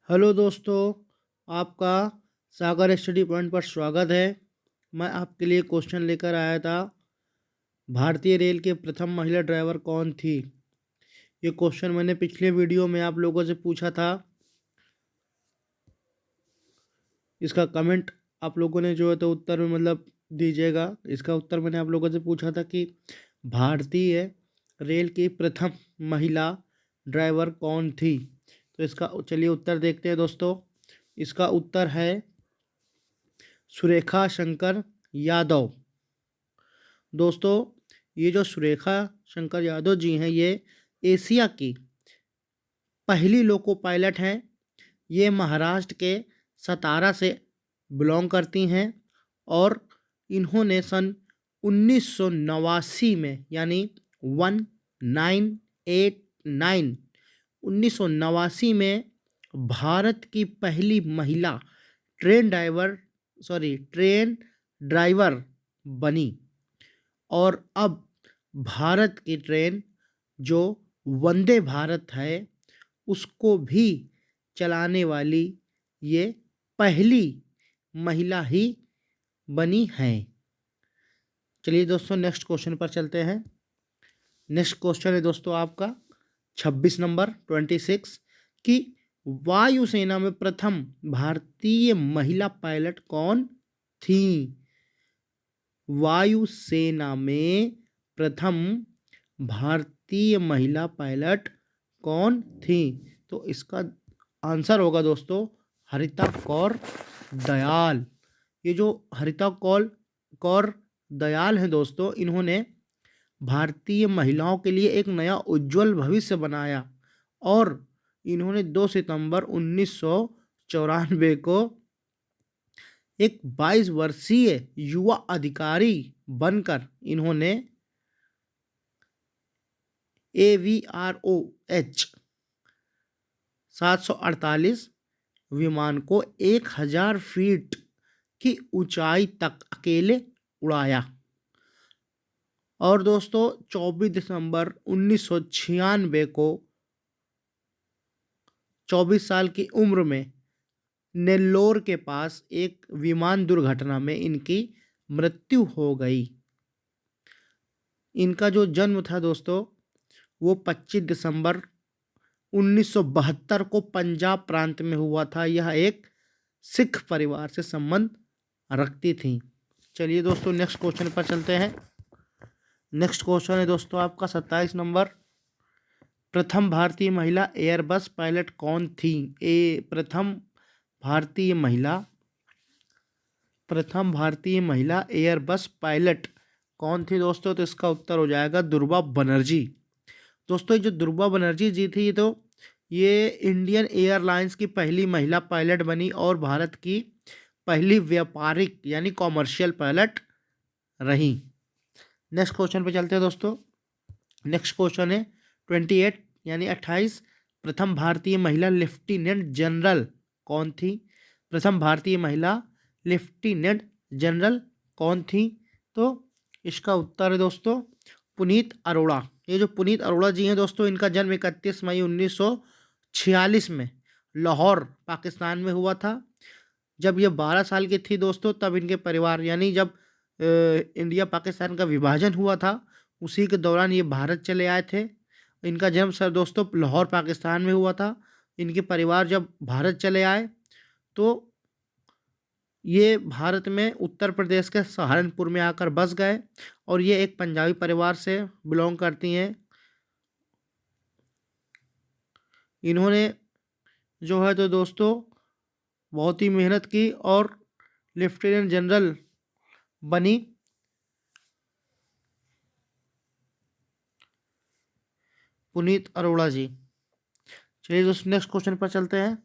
Hello दोस्तों, आपका सागर study point पर स्वागत है। मैं आपके लिए क्वेश्चन लेकर आया था। भारतीय रेल के प्रथम महिला ड्राइवर कौन थी? ये क्वेश्चन मैंने पिछले वीडियो में आप लोगों से पूछा था। इसका कमेंट आप लोगों ने जो है तो उत्तर में दीजिएगा। इसका उत्तर मैंने आप लोगों से पूछा था कि भारतीय रेल की प्रथम महिला ड्राइवर कौन थी। तो इसका चलिए उत्तर देखते हैं दोस्तों। इसका उत्तर है सुरेखा शंकर यादव। दोस्तों, ये जो सुरेखा शंकर यादव जी हैं, ये एशिया की पहली लोको पायलट हैं। ये महाराष्ट्र के सतारा से बिलोंग करती हैं और इन्होंने सन 1989 में यानी 1989 1989 में भारत की पहली महिला ट्रेन ड्राइवर बनी। और अब भारत की ट्रेन जो वंदे भारत है उसको भी चलाने वाली ये पहली महिला ही बनी हैं। चलिए दोस्तों, नेक्स्ट क्वेश्चन पर चलते हैं। नेक्स्ट क्वेश्चन है दोस्तों आपका 26 नंबर 26 कि वायुसेना में प्रथम भारतीय महिला पायलट कौन थी? वायुसेना में प्रथम भारतीय महिला पायलट कौन थी? तो इसका आंसर होगा दोस्तों हरिता कौर दयाल। ये जो हरिता कौर दयाल हैं दोस्तों, इन्होंने भारतीय महिलाओं के लिए एक नया उज्जवल भविष्य बनाया और इन्होंने 2 सितंबर 1994 को एक 22 वर्षीय युवा अधिकारी बनकर इन्होंने AVROH 748 विमान को 1000 फीट की ऊंचाई तक अकेले उड़ाया। और दोस्तों 24 दिसंबर 1996 को 24 साल की उम्र में नेल्लोर के पास एक विमान दुर्घटना में इनकी मृत्यु हो गई। इनका जो जन्म था दोस्तों वो 25 दिसंबर 1972 को पंजाब प्रांत में हुआ था। यह एक सिख परिवार से संबंध रखती थी। चलिए दोस्तों, नेक्स्ट क्वेश्चन पर चलते हैं। नेक्स्ट क्वेश्चन है दोस्तों आपका 27 नंबर। प्रथम भारतीय महिला एयरबस पायलट कौन थी? प्रथम भारतीय महिला एयरबस पायलट कौन थी दोस्तों? तो इसका उत्तर हो जाएगा दुर्गा बनर्जी। दोस्तों, ये जो दुर्गा बनर्जी जी थी ये इंडियन एयरलाइंस की पहली महिला पायलट बनी और भारत की पहली व्यापारिक यानी कॉमर्शियल पायलट रही। नेक्स्ट क्वेश्चन पे चलते हैं दोस्तों। नेक्स्ट क्वेश्चन है 28 यानी 28। प्रथम भारतीय महिला लेफ्टिनेंट जनरल कौन थी? प्रथम भारतीय महिला लेफ्टिनेंट जनरल कौन थी? तो इसका उत्तर है दोस्तों पुनीत अरोड़ा। ये जो पुनीत अरोड़ा जी हैं दोस्तों, इनका जन्म 31 मई 1946 में लाहौर पाकिस्तान में हुआ था। जब ये 12 साल की थी दोस्तों, तब इनके परिवार यानी जब इंडिया पाकिस्तान का विभाजन हुआ था उसी के दौरान ये भारत चले आए थे। इनका जन्म सर दोस्तों लाहौर पाकिस्तान में हुआ था। इनके परिवार जब भारत चले आए तो ये भारत में उत्तर प्रदेश के सहारनपुर में आकर बस गए और ये एक पंजाबी परिवार से बिलोंग करती हैं। इन्होंने जो है तो दोस्तों बहुत ही मेहनत की और लेफ्टिनेंट जनरल बनी। पुनीत अरोड़ा जी। चलिए दोस्तों, नेक्स्ट क्वेश्चन पर चलते हैं।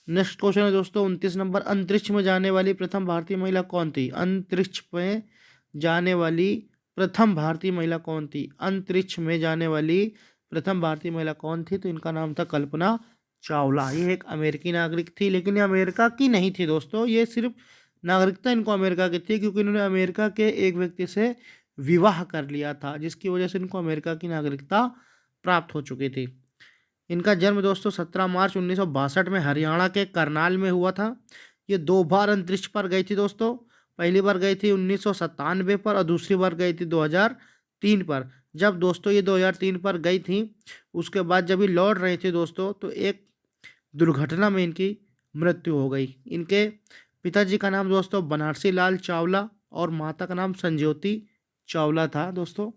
नेक्स्ट क्वेश्चन है दोस्तों 29 नंबर। अंतरिक्ष में जाने वाली प्रथम भारतीय महिला कौन थी? अंतरिक्ष में जाने वाली प्रथम भारतीय महिला कौन थी? अंतरिक्ष में जाने वाली प्रथम भारतीय महिला कौन थी? तो इनका नाम था कल्पना चावला। ये एक अमेरिकी नागरिक थी, लेकिन ये अमेरिका की नहीं थी दोस्तों। ये सिर्फ नागरिकता इनको अमेरिका की थी क्योंकि इन्होंने अमेरिका के एक व्यक्ति से विवाह कर लिया था, जिसकी वजह से इनको अमेरिका की नागरिकता प्राप्त हो चुकी थी। इनका जन्म दोस्तों 17 मार्च 1962 में हरियाणा के करनाल में हुआ था। ये 2 बार अंतरिक्ष पर गई थी दोस्तों। पहली बार गई थी 1997 पर और दूसरी बार गई थी 2003 पर। जब दोस्तों ये 2003 पर गई थी, उसके बाद जब ये लौट रही थी दोस्तों, तो एक दुर्घटना में इनकी मृत्यु हो गई। इनके पिताजी का नाम दोस्तों बनारसी लाल चावला और माता का नाम संज्योति चावला था दोस्तों।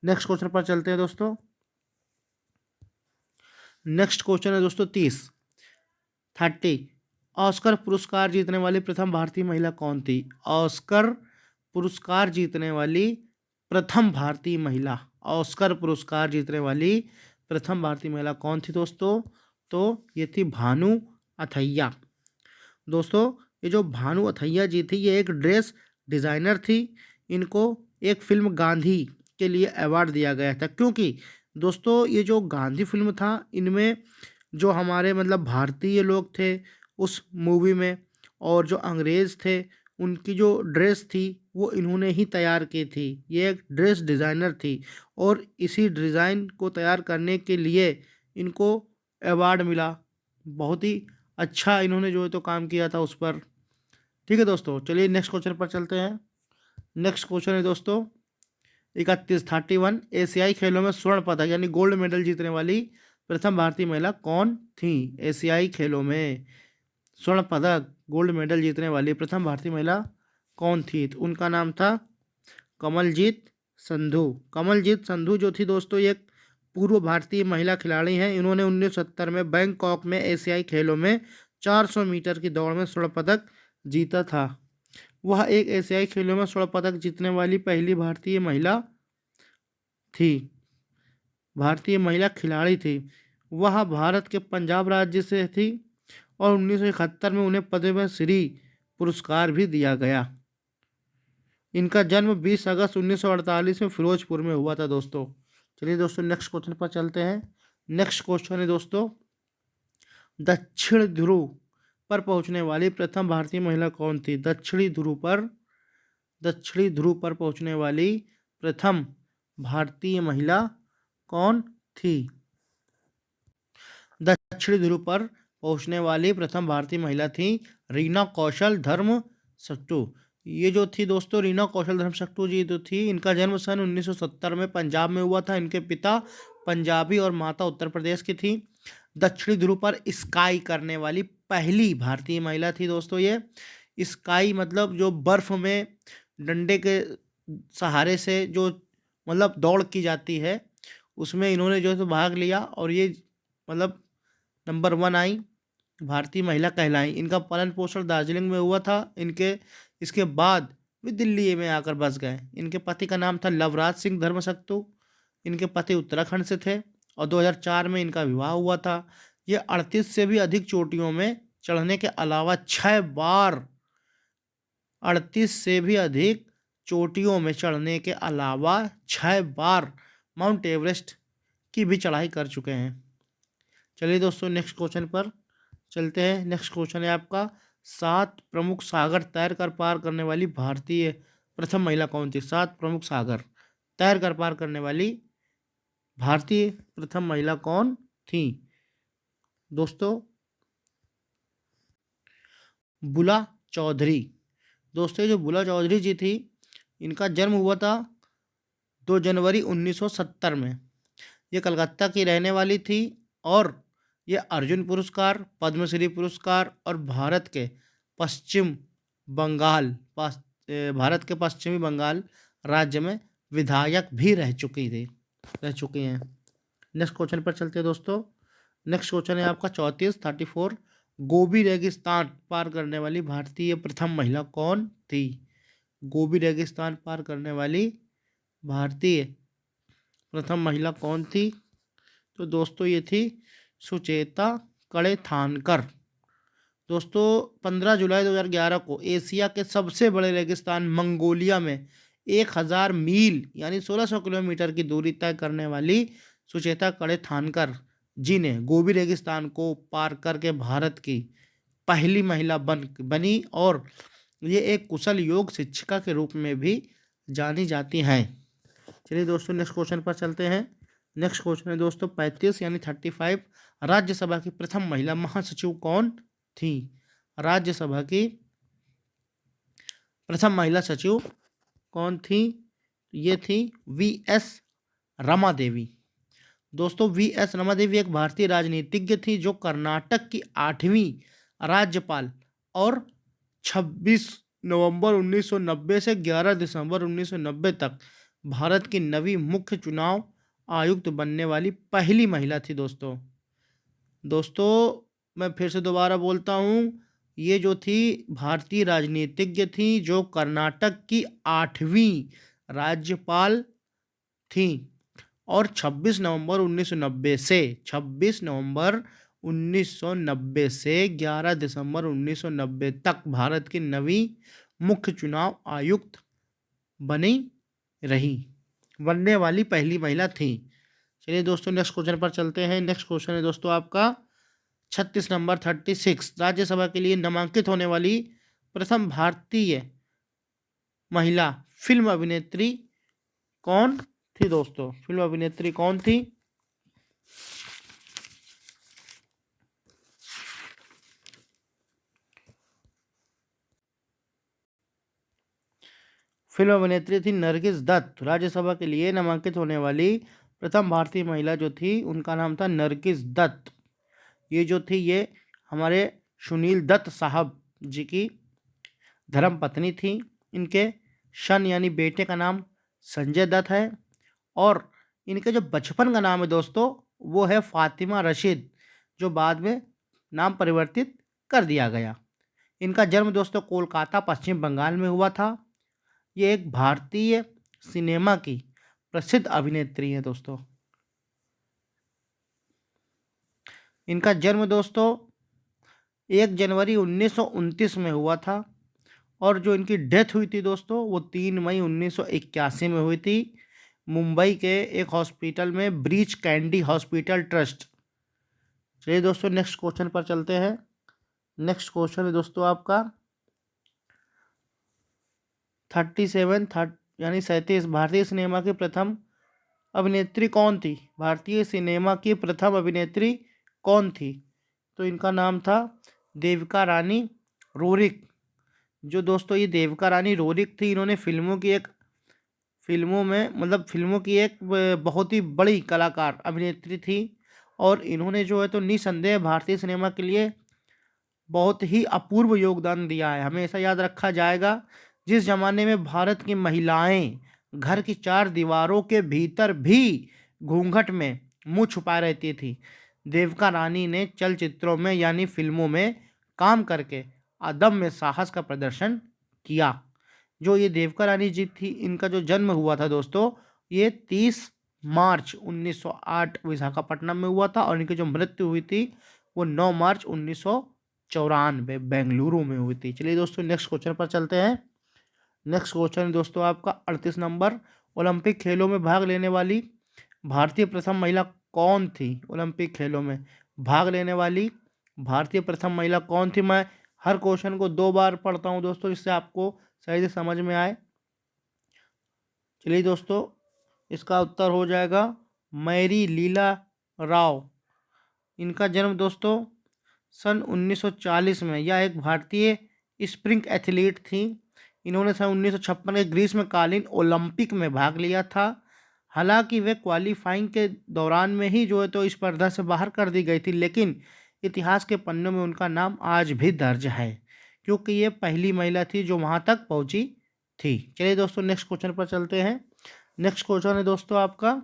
नेक्स्ट क्वेश्चन पर चलते हैं दोस्तों। नेक्स्ट क्वेश्चन है दोस्तों 30 ऑस्कर पुरस्कार जीतने वाली प्रथम भारतीय महिला कौन थी? ऑस्कर पुरस्कार जीतने वाली प्रथम भारतीय महिला, ऑस्कर पुरस्कार जीतने वाली प्रथम भारतीय महिला कौन थी दोस्तों? तो ये थी भानु अथैया। दोस्तों ये जो भानु अथैया जी थी, ये एक ड्रेस डिज़ाइनर थी। इनको एक फिल्म गांधी के लिए अवार्ड दिया गया था, क्योंकि दोस्तों ये जो गांधी फिल्म था, इनमें जो हमारे मतलब भारतीय लोग थे उस मूवी में, और जो अंग्रेज़ थे उनकी जो ड्रेस थी वो इन्होंने ही तैयार की थी। ये एक ड्रेस डिज़ाइनर थी और इसी डिज़ाइन को तैयार करने के लिए इनको अवार्ड मिला। बहुत ही अच्छा इन्होंने जो है तो काम किया था उस पर। ठीक है दोस्तों, चलिए नेक्स्ट क्वेश्चन पर चलते हैं। नेक्स्ट क्वेश्चन है दोस्तों 31 एशियाई खेलों में स्वर्ण पदक यानी गोल्ड मेडल जीतने वाली प्रथम भारतीय महिला कौन थी? एशियाई खेलों में स्वर्ण पदक गोल्ड मेडल जीतने वाली प्रथम भारतीय महिला कौन थी? तो उनका नाम था कमलजीत संधू। कमलजीत संधू जो थी दोस्तों, ये एक पूर्व भारतीय महिला खिलाड़ी हैं। इन्होंने 1970 में बैंकॉक में एशियाई खेलों में 400 मीटर की दौड़ में स्वर्ण पदक जीता था। वह एक एशियाई खेलों में स्वर्ण पदक जीतने वाली पहली भारतीय महिला थी, भारतीय महिला खिलाड़ी थी। वह भारत के पंजाब राज्य से थी और 1971 में उन्हें पद्म श्री पुरस्कार भी दिया गया। इनका जन्म 20 अगस्त 1948 में फिरोजपुर में हुआ था दोस्तों। चलिए दोस्तों नेक्स्ट क्वेश्चन पर चलते हैं। नेक्स्ट क्वेश्चन है दोस्तों दक्षिण ध्रुव पर पहुंचने वाली प्रथम भारतीय महिला कौन थी? दक्षिणी ध्रुव पर पहुंचने वाली प्रथम भारतीय महिला कौन थी? दक्षिणी ध्रुव पर पहुंचने वाली प्रथम भारतीय महिला थी रीना कौशल धर्मशक्तु। ये जो थी दोस्तों रीना कौशल धर्मशक्तु जी जो थी, इनका जन्म सन 1970 में पंजाब में हुआ था। इनके पिता पंजाबी और माता उत्तर प्रदेश की थी। दक्षिणी ध्रुव पर स्काई करने वाली पहली भारतीय महिला थी दोस्तों ये। स्काई मतलब जो बर्फ में डंडे के सहारे से जो मतलब दौड़ की जाती है, उसमें इन्होंने जो है तो भाग लिया और ये मतलब नंबर 1 आई, भारतीय महिला कहलाई। इनका पालन पोषण दार्जिलिंग में हुआ था। इसके बाद वे दिल्ली में आकर बस गए। इनके पति का नाम था लवराज सिंह धर्मशक्तु। इनके पति उत्तराखंड से थे और 2004 में इनका विवाह हुआ था। ये 38 से भी अधिक चोटियों में चढ़ने के अलावा 6 बार 38 से भी अधिक चोटियों में चढ़ने के अलावा 6 बार माउंट एवरेस्ट की भी चढ़ाई कर चुके हैं। चलिए दोस्तों नेक्स्ट क्वेश्चन पर चलते हैं। नेक्स्ट क्वेश्चन है आपका 7 प्रमुख सागर तैर कर पार करने वाली भारतीय प्रथम महिला कौन थी? 7 प्रमुख सागर तैर कर पार करने वाली भारतीय प्रथम महिला कौन थी? दोस्तों बुला चौधरी। दोस्तों जो बुला चौधरी जी थी, इनका जन्म हुआ था 2 जनवरी 1970 में। ये कलकत्ता की रहने वाली थी और ये अर्जुन पुरस्कार, पद्मश्री पुरस्कार और भारत के पश्चिमी बंगाल राज्य में विधायक भी रह चुकी हैं। नेक्स्ट क्वेश्चन पर चलते हैं दोस्तों। नेक्स्ट क्वेश्चन है आपका 34 गोबी रेगिस्तान पार करने वाली भारतीय प्रथम महिला कौन थी? गोबी रेगिस्तान पार करने वाली भारतीय प्रथम महिला कौन थी? तो दोस्तों ये थी सुचेता कड़ेथानकर। दोस्तों 15 जुलाई 2011 को एशिया के सबसे बड़े रेगिस्तान मंगोलिया में 1000 मील यानी 1600 किलोमीटर की दूरी तय करने वाली सुचेता कड़ेथानकर जी ने गोबी रेगिस्तान को पार करके भारत की पहली महिला बनी और ये एक कुशल योग शिक्षिका के रूप में भी जानी जाती हैं। चलिए दोस्तों नेक्स्ट क्वेश्चन पर चलते हैं। नेक्स्ट क्वेश्चन है दोस्तों 35 यानी 35 राज्यसभा की प्रथम महिला महासचिव कौन थी? राज्यसभा की प्रथम महिला सचिव कौन थी? ये थी वी एस रमा देवी। दोस्तों, वी एस रमा देवी एक भारतीय राजनीतिज्ञ थी जो कर्नाटक की 8वीं राज्यपाल और 26 नवंबर 1990 से 11 दिसंबर 1990 तक भारत की नवी मुख्य चुनाव आयुक्त बनने वाली पहली महिला थी। दोस्तों, मैं फिर से दोबारा बोलता हूँ, ये जो थी भारतीय राजनीतिज्ञ थी जो कर्नाटक की 8वीं राज्यपाल थी और 26 नवंबर 1990 से 26 नवंबर 1990 से 11 दिसंबर 1990 तक भारत की नवी मुख्य चुनाव आयुक्त बनी रही, बनने वाली पहली महिला थी। चलिए दोस्तों, नेक्स्ट क्वेश्चन पर चलते हैं। नेक्स्ट क्वेश्चन है दोस्तों आपका 36 नंबर 36। राज्यसभा के लिए नामांकित होने वाली प्रथम भारतीय महिला फिल्म अभिनेत्री कौन थी? दोस्तों, फिल्म अभिनेत्री कौन थी? फिल्म अभिनेत्री थी नरगिस दत्त। राज्यसभा के लिए नामांकित होने वाली प्रथम भारतीय महिला जो थी उनका नाम था नरगिस दत्त। ये जो थी ये हमारे सुनील दत्त साहब जी की धर्म पत्नी थी। इनके सन यानी बेटे का नाम संजय दत्त है और इनके जो बचपन का नाम है दोस्तों वो है फातिमा रशीद, जो बाद में नाम परिवर्तित कर दिया गया। इनका जन्म दोस्तों कोलकाता पश्चिम बंगाल में हुआ था। ये एक भारतीय सिनेमा की प्रसिद्ध अभिनेत्री है दोस्तों। इनका जन्म दोस्तों 1 जनवरी 1929 में हुआ था और जो इनकी डेथ हुई थी दोस्तों वो 3 मई 1981 में हुई थी, मुंबई के एक हॉस्पिटल में, ब्रीच कैंडी हॉस्पिटल ट्रस्ट। चलिए दोस्तों, नेक्स्ट क्वेश्चन पर चलते हैं। नेक्स्ट क्वेश्चन है दोस्तों आपका 37 यानी 37। भारतीय सिनेमा की प्रथम अभिनेत्री कौन थी? भारतीय सिनेमा की प्रथम अभिनेत्री कौन थी? तो इनका नाम था देविका रानी रोरिक। जो दोस्तों ये देविका रानी रोरिक थी, इन्होंने फिल्मों की एक बहुत ही बड़ी कलाकार अभिनेत्री थी और इन्होंने जो है तो निसंदेह भारतीय सिनेमा के लिए बहुत ही अपूर्व योगदान दिया है। हमेशा याद रखा जाएगा, जिस जमाने में भारत की महिलाएं घर की 4 दीवारों के भीतर भी घूंघट में मुंह छुपाए रहती थी, देविका रानी ने चलचित्रों में यानी फिल्मों में काम करके अदम्य साहस का प्रदर्शन किया। जो ये देविका रानी जी थी, इनका जो जन्म हुआ था दोस्तों ये 30 मार्च 1908 विशाखापट्टनम में हुआ था और इनकी जो मृत्यु हुई थी वो 9 मार्च 1994 बेंगलुरु में हुई थी। चलिए दोस्तों, नेक्स्ट क्वेश्चन पर चलते हैं। नेक्स्ट क्वेश्चन दोस्तों आपका 38 नंबर। ओलंपिक खेलों में भाग लेने वाली भारतीय प्रथम महिला कौन थी? ओलंपिक खेलों में भाग लेने वाली भारतीय प्रथम महिला कौन थी? मैं हर क्वेश्चन को 2 बार पढ़ता हूं दोस्तों, जिससे आपको सही से समझ में आए। चलिए दोस्तों, इसका उत्तर हो जाएगा मैरी लीला राव। इनका जन्म दोस्तों सन 1940 में। यह एक भारतीय स्प्रिंग एथलीट थी। इन्होंने सन 1956 के ग्रीष्मकालीन ओलंपिक में भाग लिया था। हालांकि वे क्वालिफाइंग के दौरान में ही जो है तो स्पर्धा से बाहर कर दी गई थी, लेकिन इतिहास के पन्नों में उनका नाम आज भी दर्ज है क्योंकि ये पहली महिला थी जो वहां तक पहुंची थी। चलिए दोस्तों, नेक्स्ट क्वेश्चन पर चलते हैं। नेक्स्ट क्वेश्चन है दोस्तों आपका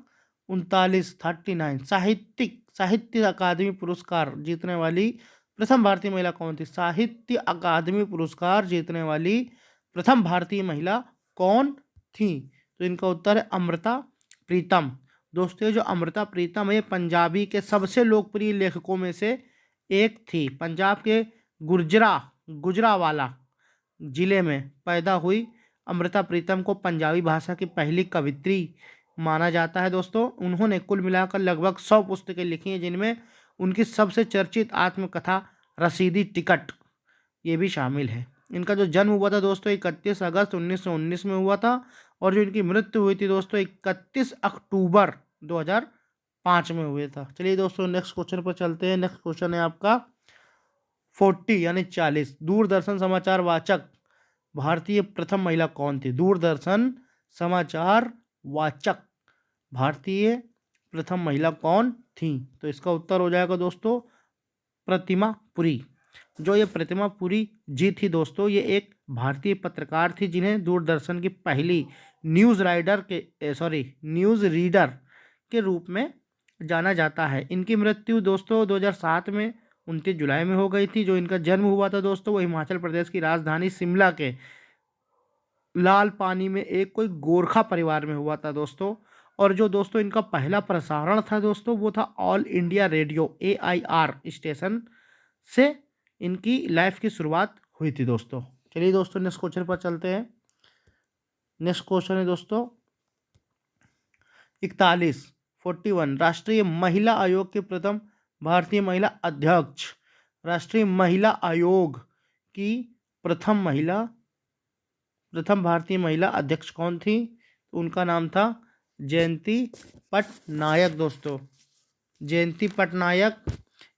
39 साहित्य अकादमी पुरस्कार जीतने वाली प्रथम भारतीय महिला कौन थी? साहित्य अकादमी पुरस्कार जीतने वाली प्रथम भारतीय महिला कौन थी? तो इनका उत्तर है अमृता प्रीतम। दोस्तों, ये जो अमृता प्रीतम है पंजाबी के सबसे लोकप्रिय लेखकों में से एक थी। पंजाब के गुजरावाला जिले में पैदा हुई अमृता प्रीतम को पंजाबी भाषा की पहली कवित्री माना जाता है। दोस्तों, उन्होंने कुल मिलाकर लगभग 100 पुस्तकें लिखी हैं, जिनमें उनकी सबसे चर्चित आत्मकथा रसीदी टिकट ये भी शामिल है। इनका जो जन्म हुआ था दोस्तों 31 अगस्त 1919 में हुआ था और जो इनकी मृत्यु हुई थी दोस्तों 31 अक्टूबर 2000 5 में हुए था। चलिए दोस्तों नेक्स्ट क्वेश्चन पर चलते हैं। नेक्स्ट क्वेश्चन है आपका 40 यानी 40। दूरदर्शन समाचार वाचक भारतीय प्रथम महिला कौन थी? दूरदर्शन समाचार वाचक भारतीय प्रथम महिला कौन थी? तो इसका उत्तर हो जाएगा दोस्तों प्रतिमा पुरी। जो ये प्रतिमा पुरी जी थी दोस्तों, ये एक भारतीय पत्रकार थी जिन्हें दूरदर्शन की पहली न्यूज़ रीडर के रूप में जाना जाता है। इनकी मृत्यु दोस्तों 2007 में 29 जुलाई में हो गई थी। जो इनका जन्म हुआ था दोस्तों वो हिमाचल प्रदेश की राजधानी शिमला के लाल पानी में एक कोई गोरखा परिवार में हुआ था दोस्तों। और जो दोस्तों इनका पहला प्रसारण था दोस्तों वो था all India radio AIR station से इनकी लाइफ की शुरुआत हुई थी दोस्तों। चलिए दोस्तों नेक्स्ट क्वेश्चन पर चलते हैं। नेक्स्ट क्वेश्चन है दोस्तों 41 राष्ट्रीय महिला आयोग के प्रथम भारतीय महिला अध्यक्ष। राष्ट्रीय महिला आयोग की प्रथम भारतीय महिला अध्यक्ष कौन थी? उनका नाम था जयंती पटनायक दोस्तों। जयंती पटनायक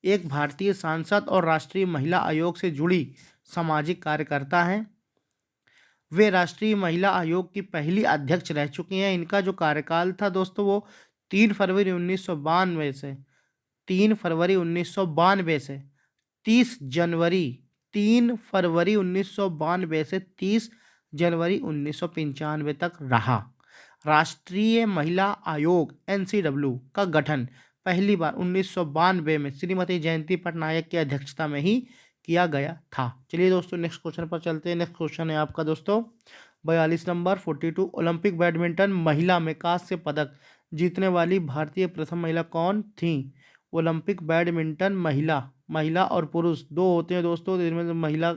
एक भारतीय सांसद और राष्ट्रीय महिला आयोग से जुड़ी सामाजिक कार्यकर्ता हैं। वे राष्ट्रीय महिला आयोग की पहली अध्यक्ष रह चुकी हैं। इनका जो कार्यकाल था दोस्तों वो 3 फरवरी 1992 से 3 फरवरी 1992 से 30 जनवरी 3 फरवरी 1992 से 30 जनवरी 1995 तक रहा। राष्ट्रीय महिला आयोग NCW का गठन पहली बार 1992 में श्रीमती जयंती पटनायक की अध्यक्षता में ही किया गया था। चलिए दोस्तों नेक्स्ट क्वेश्चन पर चलते हैं। नेक्स्ट क्वेश्चन है आपका दोस्तों 42 नंबर 42 ओलंपिक बैडमिंटन महिला में कांस्य पदक जीतने वाली भारतीय प्रथम महिला कौन थी? ओलंपिक बैडमिंटन महिला और पुरुष दो होते हैं दोस्तों, जिनमें से महिला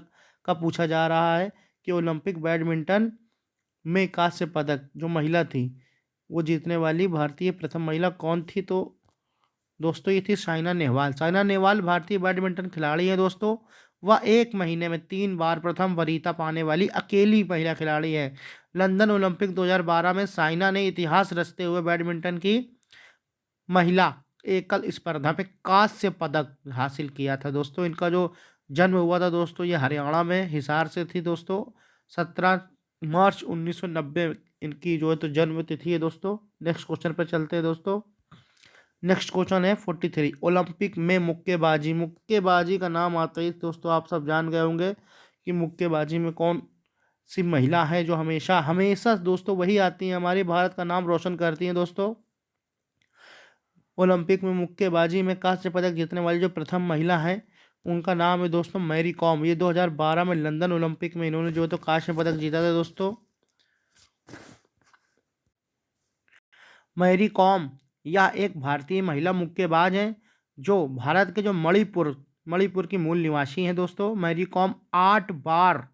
का पूछा जा रहा है कि ओलंपिक बैडमिंटन में कांस्य पदक जो महिला थी वो जीतने वाली भारतीय प्रथम महिला कौन थी? तो दोस्तों ये थी साइना नेहवाल। साइना नेहवाल भारतीय बैडमिंटन खिलाड़ी हैं दोस्तों। वह 1 महीने में 3 बार प्रथम वरीयता पाने वाली अकेली महिला खिलाड़ी है। लंदन ओलंपिक 2012 में साइना ने इतिहास रचते हुए बैडमिंटन की महिला एकल स्पर्धा में कांस्य पदक हासिल किया था दोस्तों। इनका जो जन्म हुआ था दोस्तों ये हरियाणा में हिसार से थी दोस्तों। 17 मार्च 1990 इनकी जो है तो जन्म तिथि है दोस्तों। नेक्स्ट क्वेश्चन पर चलते हैं दोस्तों। नेक्स्ट क्वेश्चन है 43 ओलंपिक में मुक्केबाजी का नाम आते ही दोस्तों आप सब जान गए होंगे कि मुक्केबाजी में कौन सी महिला है जो हमेशा दोस्तों वही आती हैं, हमारे भारत का नाम रोशन करती हैं दोस्तों। ओलंपिक में मुक्केबाजी में कांस्य पदक जीतने वाली जो प्रथम महिला है उनका नाम है दोस्तों मैरी कॉम। ये 2012 में लंदन ओलंपिक में इन्होंने जो है तो कांस्य पदक जीता था दोस्तों। मैरी कॉम यह एक भारतीय महिला मुक्केबाज हैं जो भारत के जो मणिपुर की मूल निवासी हैं दोस्तों। मैरी कॉम 8 बार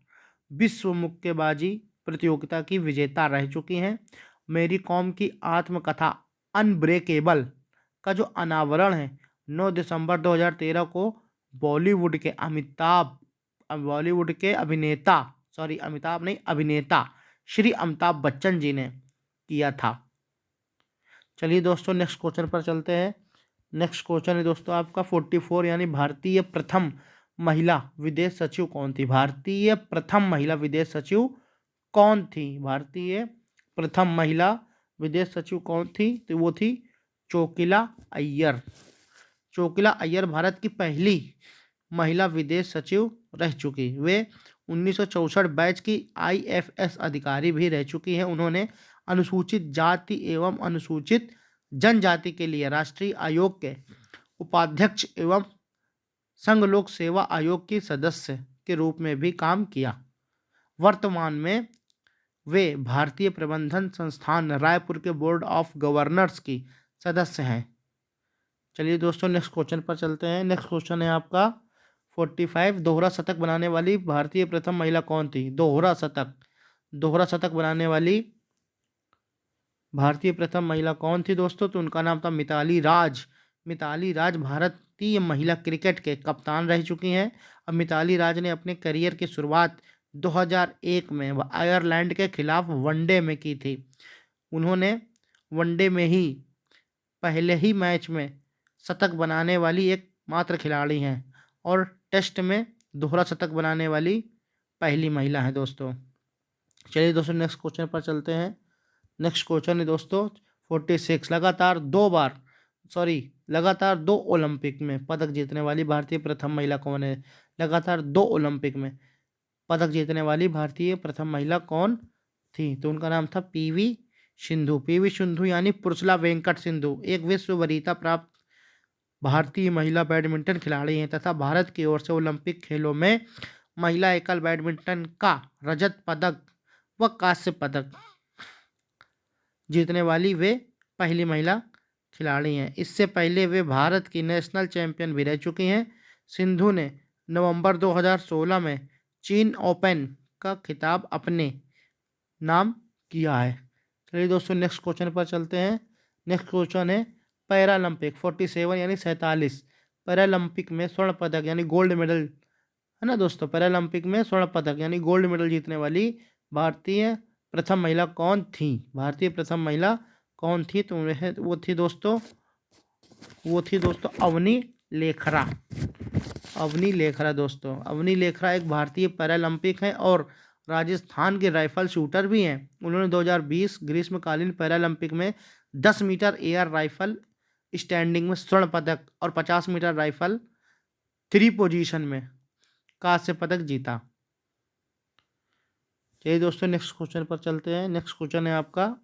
विश्व मुक्केबाजी प्रतियोगिता की विजेता रह चुकी हैं। मैरी कॉम की आत्मकथा अनब्रेकेबल का जो अनावरण है 9 दिसंबर 2013 को बॉलीवुड के अभिनेता श्री अमिताभ बच्चन जी ने किया था। चलिए दोस्तों नेक्स्ट क्वेश्चन पर चलते हैं। नेक्स्ट क्वेश्चन है दोस्तों आपका 44 यानी भारतीय प्रथम महिला विदेश सचिव कौन थी? भारतीय प्रथम महिला विदेश सचिव कौन थी? भारतीय प्रथम महिला विदेश सचिव कौन थी? तो वो थी चोकिला अय्यर। चोकिला अय्यर भारत की पहली महिला विदेश सचिव रह चुकी। वे 1964 बैच की IFS अधिकारी भी रह चुकी हैं। उन्होंने अनुसूचित जाति एवं अनुसूचित जनजाति के लिए राष्ट्रीय आयोग के उपाध्यक्ष एवं संघ लोक सेवा आयोग की सदस्य के रूप में भी काम किया। वर्तमान में वे भारतीय प्रबंधन संस्थान रायपुर के बोर्ड ऑफ गवर्नर्स की सदस्य हैं। चलिए दोस्तों नेक्स्ट क्वेश्चन पर चलते हैं। नेक्स्ट क्वेश्चन है आपका 45 दोहरा शतक बनाने वाली भारतीय प्रथम महिला कौन थी? दोहरा शतक बनाने वाली भारतीय प्रथम महिला कौन थी दोस्तों? तो उनका नाम था मिताली राज भारतीय महिला क्रिकेट के कप्तान रह चुकी हैं। अब मिताली राज ने अपने करियर की शुरुआत 2001 में आयरलैंड के खिलाफ वनडे में की थी। उन्होंने वनडे में ही पहले ही मैच में शतक बनाने वाली एकमात्र खिलाड़ी हैं और टेस्ट में दोहरा शतक बनाने वाली पहली महिला है दोस्तों। चलिए दोस्तों नेक्स्ट क्वेश्चन पर चलते हैं। नेक्स्ट क्वेश्चन है दोस्तों 46। लगातार दो ओलंपिक में पदक जीतने वाली भारतीय प्रथम महिला कौन है? लगातार दो ओलंपिक में पदक जीतने वाली भारतीय प्रथम महिला कौन थी? तो उनका नाम था पीवी सिंधु। पीवी सिंधु यानी पुरुषला वेंकट सिंधु एक विश्व वरीयता प्राप्त भारतीय महिला बैडमिंटन खिलाड़ी हैं तथा भारत की ओर से ओलंपिक खेलों में महिला एकल बैडमिंटन का रजत पदक व कांस्य पदक जीतने वाली वे पहली महिला खिलाड़ी हैं। इससे पहले वे भारत की नेशनल चैंपियन भी रह चुकी हैं। सिंधु ने नवंबर 2016 में चीन ओपन का खिताब अपने नाम किया है। चलिए दोस्तों नेक्स्ट क्वेश्चन पर चलते हैं। नेक्स्ट क्वेश्चन है पैरालंपिक 47 यानी 47 पैरालंपिक में स्वर्ण पदक यानी गोल्ड मेडल है ना दोस्तों। पैरालंपिक में स्वर्ण पदक यानी गोल्ड मेडल जीतने वाली भारतीय प्रथम महिला कौन थी? भारतीय प्रथम महिला कौन थी? तो वो थी दोस्तों अवनी लेखरा। अवनी लेखरा दोस्तों। अवनी लेखरा एक भारतीय पैरालंपिक है और राजस्थान के राइफल शूटर भी हैं। उन्होंने 2020 ग्रीष्मकालीन पैरालंपिक में 10 मीटर एयर राइफल स्टैंडिंग में स्वर्ण पदक और 50 मीटर राइफल 3 पोजीशन में कांस्य पदक जीता। चलिए दोस्तों नेक्स्ट क्वेश्चन पर चलते हैं। नेक्स्ट क्वेश्चन है आपका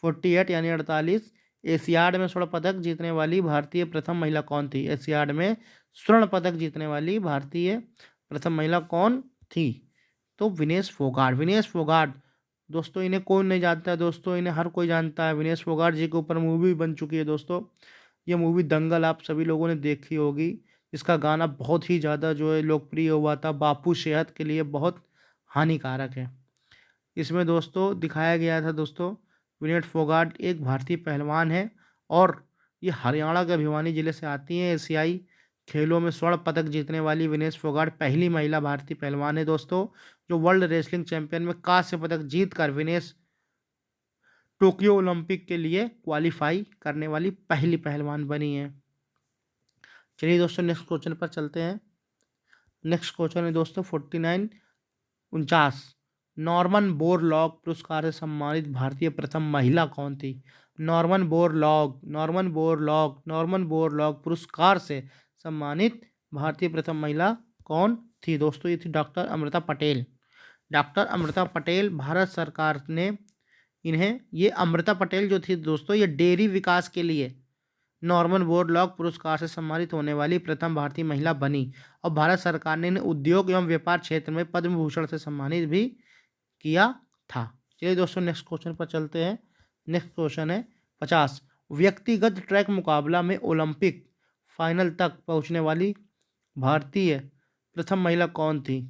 48 यानी 48 एशियाड में स्वर्ण पदक जीतने वाली भारतीय प्रथम महिला कौन थी? एशियाड में स्वर्ण पदक जीतने वाली भारतीय प्रथम महिला कौन थी? तो विनेश फोगाट। विनेश फोगाट दोस्तों इन्हें कौन नहीं जानता है दोस्तों, इन्हें हर कोई जानता है। विनेश फोगाट जी के ऊपर मूवी बन चुकी है दोस्तों। ये मूवी दंगल आप सभी लोगों ने देखी होगी। इसका गाना बहुत ही ज़्यादा जो है लोकप्रिय हुआ था। बापू सेहत के लिए बहुत हानिकारक है। इसमें दोस्तों दिखाया गया था दोस्तों विनेश फोगाट एक भारतीय पहलवान है और ये हरियाणा के भिवानी जिले से आती हैं। एशियाई खेलों में स्वर्ण पदक जीतने वाली विनेश फोगाट पहली महिला भारतीय पहलवान है दोस्तों जो वर्ल्ड रेसलिंग चैंपियन में कांस्य पदक जीतकर विनेश टोक्यो ओलंपिक के लिए क्वालिफाई करने वाली पहली पहलवान बनी है। चलिए दोस्तों नेक्स्ट क्वेश्चन पर चलते हैं। नेक्स्ट क्वेश्चन है दोस्तों 49 नॉर्मन बोरलॉग पुरस्कार से सम्मानित भारतीय प्रथम महिला कौन थी? नॉर्मन बोरलॉग पुरस्कार से सम्मानित भारतीय प्रथम महिला कौन थी? दोस्तों ये थी डॉक्टर अमृता पटेल। डॉक्टर अमृता पटेल भारत सरकार ने ये अमृता पटेल जो थी दोस्तों ये डेयरी विकास के लिए नॉर्मन बोरलॉग पुरस्कार से सम्मानित होने वाली प्रथम भारतीय महिला बनी और भारत सरकार ने इन्हें उद्योग एवं व्यापार क्षेत्र में पद्म भूषण से सम्मानित भी किया था। चलिए दोस्तों नेक्स्ट क्वेश्चन पर चलते हैं। नेक्स्ट क्वेश्चन है 50 व्यक्तिगत ट्रैक मुकाबला में ओलंपिक फाइनल तक पहुंचने वाली भारतीय प्रथम महिला कौन थी?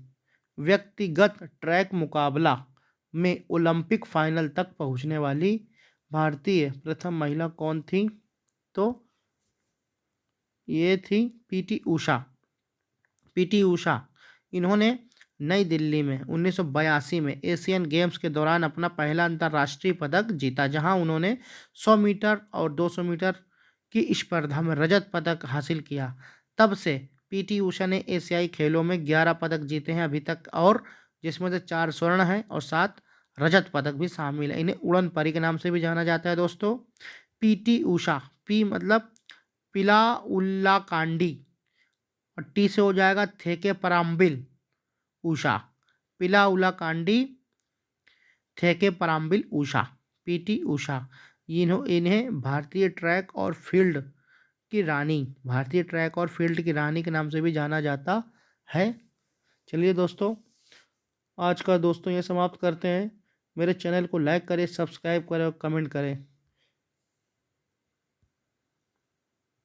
व्यक्तिगत ट्रैक मुकाबला में ओलंपिक फाइनल तक पहुंचने वाली भारतीय प्रथम महिला कौन थी? तो ये थी पीटी उषा। इन्होंने नई दिल्ली में 1982 में एशियन गेम्स के दौरान अपना पहला अंतर्राष्ट्रीय पदक जीता जहां उन्होंने 100 मीटर और 200 मीटर की स्पर्धा में रजत पदक हासिल किया। तब से पीटी उषा ने एशियाई खेलों में 11 पदक जीते हैं अभी तक और जिसमें से 4 स्वर्ण हैं और 7 रजत पदक भी शामिल है। इन्हें उड़न परी के नाम से भी जाना जाता है दोस्तों। पीटी उषा पी मतलब पिला उल्ला कांडी और टी से हो जाएगा थेके पराम्बिल उषा। पिला उल्ला कांडी थेके पराम्बिल उषा पीटी उषा। इन्हें भारतीय ट्रैक और फील्ड की रानी के नाम से भी जाना जाता है। चलिए दोस्तों आज का दोस्तों ये समाप्त करते हैं। मेरे चैनल को लाइक करें, सब्सक्राइब करें और कमेंट करें।